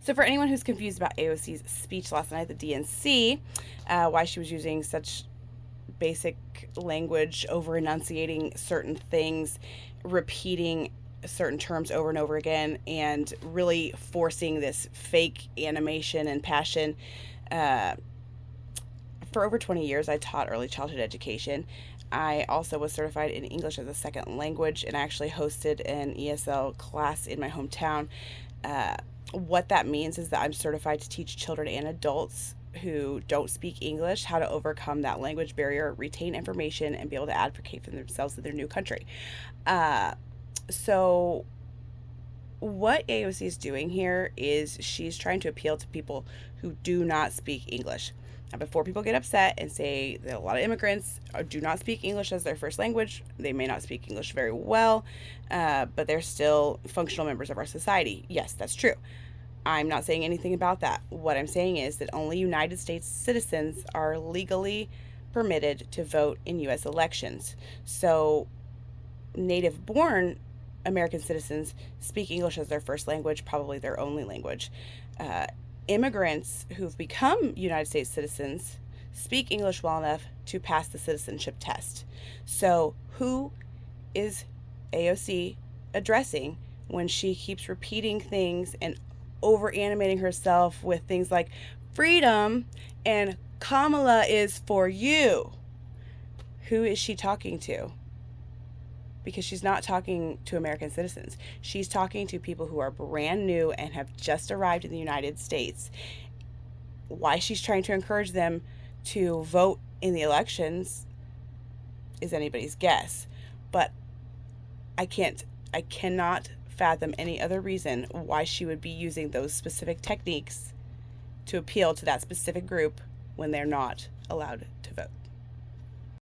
So for anyone who's confused about AOC's speech last night at the DNC, why she was using such basic language, over enunciating certain things, repeating certain terms over and over again, and really forcing this fake animation and passion. Uh, for over 20 years, I taught early childhood education. I also was certified in English as a second language and actually hosted an ESL class in my hometown. Uh, what that means is that I'm certified to teach children and adults who don't speak English how to overcome that language barrier, retain information, and be able to advocate for themselves in their new country. Uh, so, what AOC is doing here is she's trying to appeal to people who do not speak English. Now, before people get upset and say that a lot of immigrants do not speak English as their first language, they may not speak English very well, but they're still functional members of our society. Yes, that's true. I'm not saying anything about that. What I'm saying is that only United States citizens are legally permitted to vote in U.S. elections. So, native born American citizens speak English as their first language, probably their only language. Uh, Immigrants who've become United States citizens speak English well enough to pass the citizenship test. So, who is AOC addressing when she keeps repeating things and over animating herself with things like freedom and Kamala is for you? Who is she talking to? Because she's not talking to American citizens. She's talking to people who are brand new and have just arrived in the United States. Why she's trying to encourage them to vote in the elections is anybody's guess. But I cannot fathom any other reason why she would be using those specific techniques to appeal to that specific group when they're not allowed to vote.